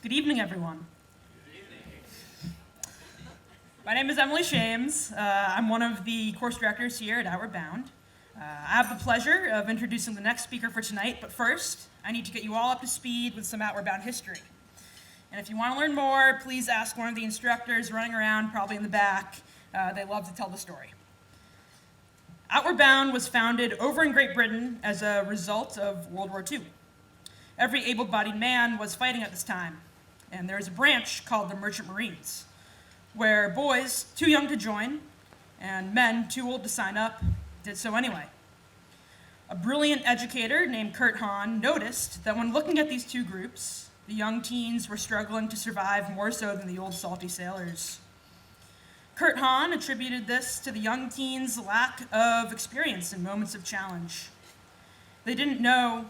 Good evening, everyone. My name is Emily Shames. I'm one of the course directors here at Outward Bound. I have the pleasure of introducing the next speaker for tonight, but first, I need to get you all up to speed with some Outward Bound history. And if you want to learn more, please ask one of the instructors running around, probably in the back. They love to tell the story. Outward Bound was founded over in Great Britain as a result of World War II. Every able-bodied man was fighting at this time, and there was a branch called the Merchant Marines, where boys too young to join and men too old to sign up did so anyway. A brilliant educator named Kurt Hahn noticed that when looking at these two groups, the young teens were struggling to survive more so than the old salty sailors. Kurt Hahn attributed this to the young teens' lack of experience in moments of challenge. They didn't know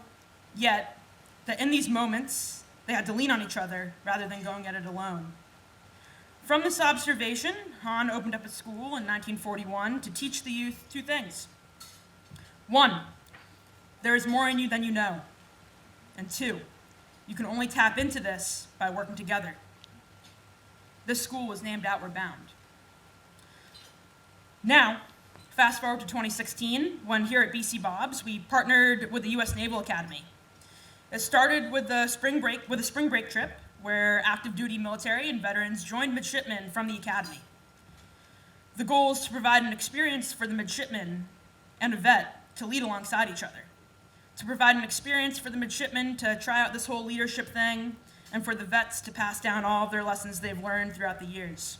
yet that in these moments, they had to lean on each other rather than going at it alone. From this observation, Hahn opened up a school in 1941 to teach the youth two things. One, there is more in you than you know. And two, you can only tap into this by working together. This school was named Outward Bound. Now, fast forward to 2016, when here at BCBOBS, we partnered with the U.S. Naval Academy. It started with a spring break trip where active duty military and veterans joined midshipmen from the academy. The goal is to provide an experience for the midshipmen and a vet to lead alongside each other, to provide an experience for the midshipmen to try out this whole leadership thing, and for the vets to pass down all of their lessons they've learned throughout the years.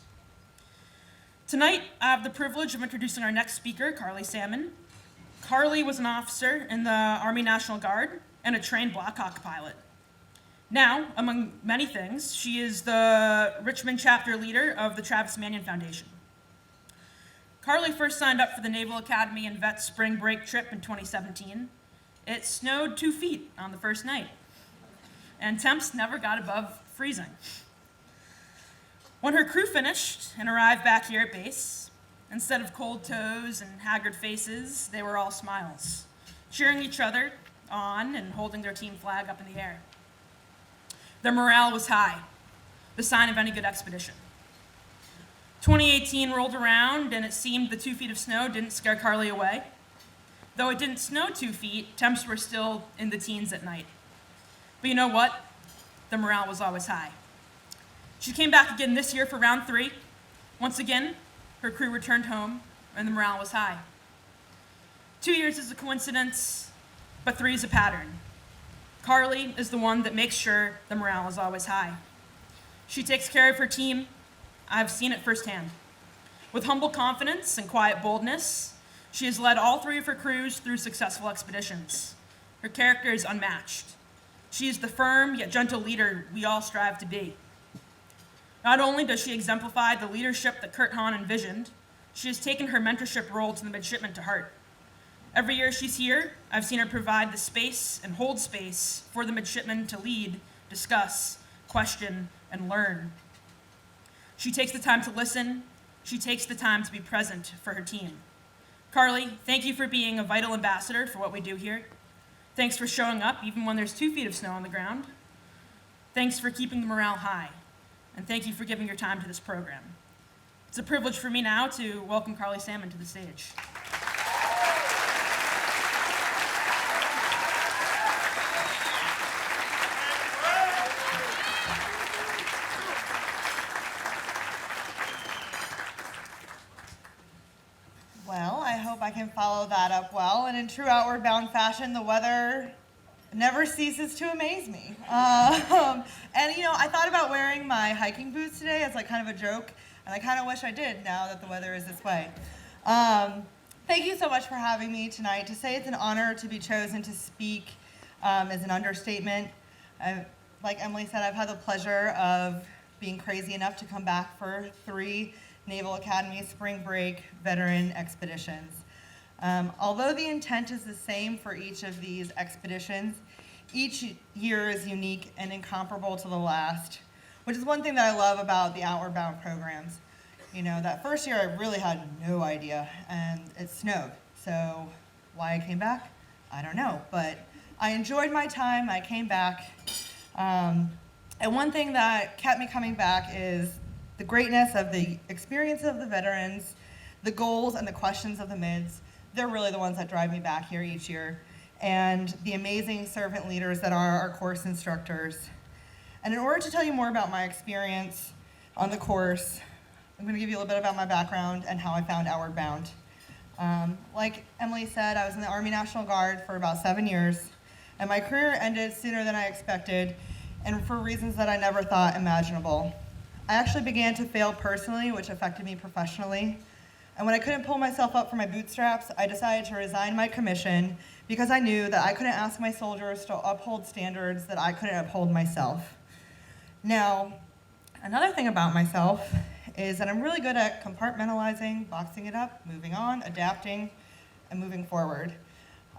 Tonight, I have the privilege of introducing our next speaker, Carley Salmon. Carley was an officer in the Army National Guard and a trained Black Hawk pilot. Now, among many things, she is the Richmond chapter leader of the Travis Manion Foundation. Carley first signed up for the Naval Academy and Vet spring break trip in 2017. It snowed 2 feet on the first night, and temps never got above freezing. When her crew finished and arrived back here at base, instead of cold toes and haggard faces, they were all smiles, cheering each other on and holding their team flag up in the air. Their morale was high, the sign of any good expedition. 2018 rolled around, and it seemed the 2 feet of snow didn't scare Carley away. Though it didn't snow 2 feet, temps were still in the teens at night. But you know what? The morale was always high. She came back again this year for round 3. Once again, her crew returned home, and the morale was high. 2 years is a coincidence, but 3 is a pattern. Carley is the one that makes sure the morale is always high. She takes care of her team. I've seen it firsthand. With humble confidence and quiet boldness, she has led all 3 of her crews through successful expeditions. Her character is unmatched. She is the firm yet gentle leader we all strive to be. Not only does she exemplify the leadership that Kurt Hahn envisioned, she has taken her mentorship role to the midshipmen to heart. Every year she's here, I've seen her provide the space and hold space for the midshipmen to lead, discuss, question, and learn. She takes the time to listen. She takes the time to be present for her team. Carley, thank you for being a vital ambassador for what we do here. Thanks for showing up even when there's 2 feet of snow on the ground. Thanks for keeping the morale high. And thank you for giving your time to this program. It's a privilege for me now to welcome Carley Salmon to the stage. Well, I hope I can follow that up well. And in true Outward Bound fashion, the weather never ceases to amaze me. And I thought about wearing my hiking boots today as like kind of a joke, and I kind of wish I did now that the weather is this way. Thank you so much for having me tonight. To say it's an honor to be chosen to speak is an understatement. Like Emily said, I've had the pleasure of being crazy enough to come back for 3 Naval Academy spring break veteran expeditions. Although the intent is the same for each of these expeditions, each year is unique and incomparable to the last, which is one thing that I love about the Outward Bound programs. That first year I really had no idea, and it snowed. So why I came back, I don't know, but I enjoyed my time. I came back. And one thing that kept me coming back is the greatness of the experience of the veterans, the goals and the questions of the mids. They're really the ones that drive me back here each year. And the amazing servant leaders that are our course instructors. And in order to tell you more about my experience on the course, I'm going to give you a little bit about my background and how I found Outward Bound. Like Emily said, I was in the Army National Guard for about 7 years, and my career ended sooner than I expected, and for reasons that I never thought imaginable. I actually began to fail personally, which affected me professionally. And when I couldn't pull myself up from my bootstraps, I decided to resign my commission because I knew that I couldn't ask my soldiers to uphold standards that I couldn't uphold myself. Now, another thing about myself is that I'm really good at compartmentalizing, boxing it up, moving on, adapting, and moving forward.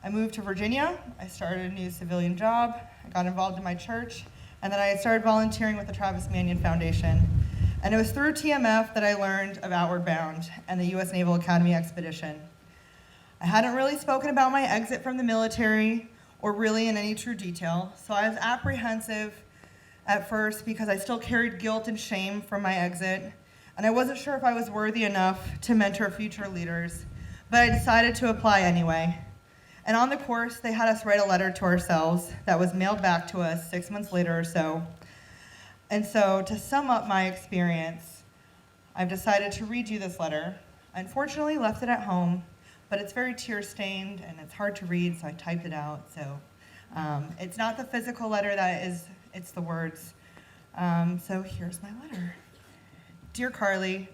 I moved to Virginia, I started a new civilian job, I got involved in my church, and then I started volunteering with the Travis Manion Foundation. And it was through TMF that I learned of Outward Bound and the U.S. Naval Academy expedition. I hadn't really spoken about my exit from the military or really in any true detail, so I was apprehensive at first because I still carried guilt and shame from my exit, and I wasn't sure if I was worthy enough to mentor future leaders, but I decided to apply anyway. And on the course, they had us write a letter to ourselves that was mailed back to us 6 months later or so. And so, to sum up my experience, I've decided to read you this letter. I unfortunately left it at home, but it's very tear-stained and it's hard to read, so I typed it out. So it's not the physical letter it's the words. So here's my letter. Dear Carley,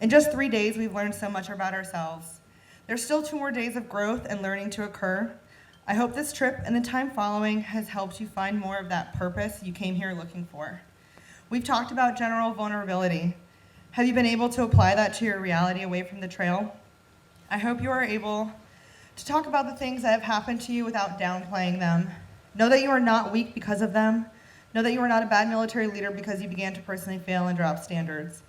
in just 3 days, we've learned so much about ourselves. There's still 2 more days of growth and learning to occur. I hope this trip and the time following has helped you find more of that purpose you came here looking for. We've talked about general vulnerability. Have you been able to apply that to your reality away from the trail? I hope you are able to talk about the things that have happened to you without downplaying them. Know that you are not weak because of them. Know that you are not a bad military leader because you began to personally fail and drop standards.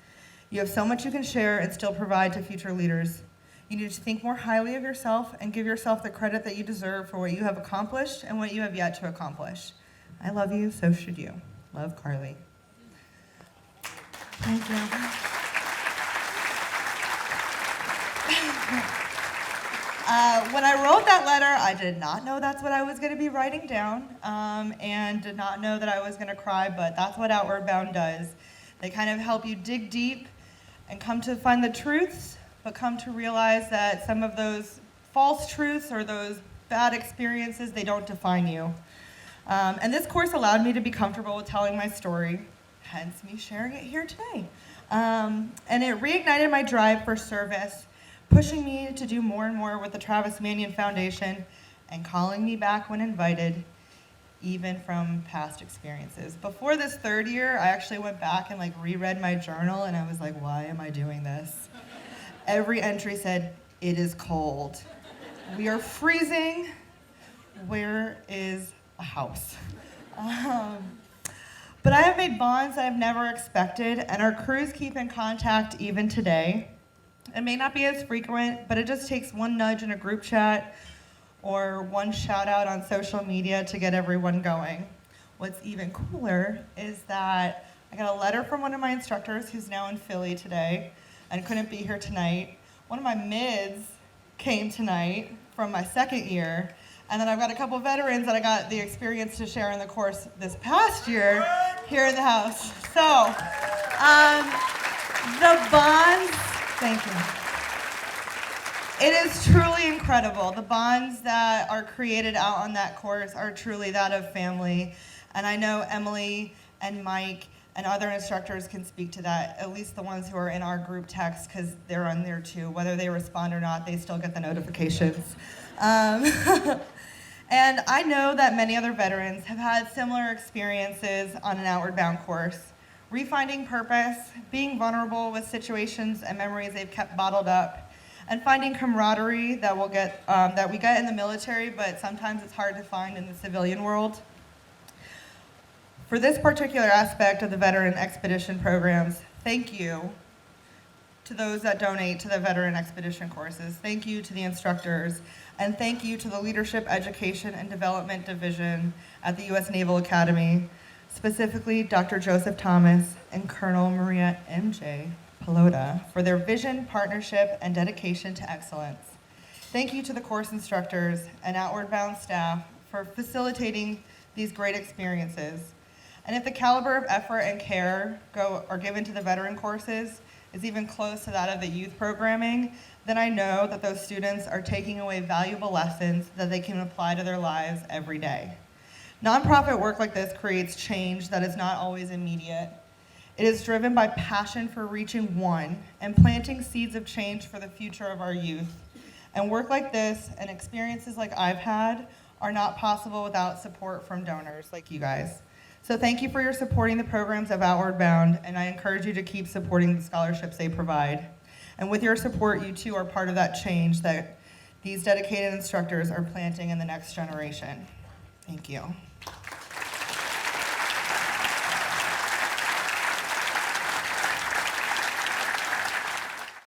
You have so much you can share and still provide to future leaders. You need to think more highly of yourself and give yourself the credit that you deserve for what you have accomplished and what you have yet to accomplish. I love you, so should you. Love, Carley. Thank you. When I wrote that letter, I did not know that's what I was going to be writing down, and did not know that I was going to cry, but that's what Outward Bound does. They kind of help you dig deep and come to find the truths, but come to realize that some of those false truths or those bad experiences, they don't define you. And this course allowed me to be comfortable with telling my story, hence me sharing it here today. And it reignited my drive for service, pushing me to do more and more with the Travis Manion Foundation and calling me back when invited, even from past experiences. Before this 3rd year, I actually went back and reread my journal, and I was like, why am I doing this? Every entry said, it is cold. We are freezing. Where is a house? But I have made bonds that I've never expected, and our crews keep in contact even today. It may not be as frequent, but it just takes one nudge in a group chat or one shout out on social media to get everyone going. What's even cooler is that I got a letter from one of my instructors who's now in Philly today and couldn't be here tonight. One of my mids came tonight from my 2nd year, and then I've got a couple veterans that I got the experience to share in the course this past year here in the house. So, the bonds, thank you. It is truly incredible. The bonds that are created out on that course are truly that of family. And I know Emily and Mike and other instructors can speak to that, at least the ones who are in our group text, because they're on there too. Whether they respond or not, they still get the notifications. And I know that many other veterans have had similar experiences on an Outward Bound course. Refinding purpose, being vulnerable with situations and memories they've kept bottled up, and finding camaraderie that we get in the military, but sometimes it's hard to find in the civilian world. For this particular aspect of the veteran expedition programs, thank you to those that donate to the veteran expedition courses. Thank you to the instructors, and thank you to the Leadership Education and Development Division at the U.S. Naval Academy. specifically Dr. Joseph Thomas and Colonel Maria M.J. Pelota, for their vision, partnership, and dedication to excellence. Thank you to the course instructors and Outward Bound staff for facilitating these great experiences. And if the caliber of effort and care are given to the veteran courses is even close to that of the youth programming, then I know that those students are taking away valuable lessons that they can apply to their lives every day. Nonprofit work like this creates change that is not always immediate. It is driven by passion for reaching one and planting seeds of change for the future of our youth. And work like this and experiences like I've had are not possible without support from donors like you guys. So thank you for your supporting the programs of Outward Bound, and I encourage you to keep supporting the scholarships they provide. And with your support, you too are part of that change that these dedicated instructors are planting in the next generation. Thank you.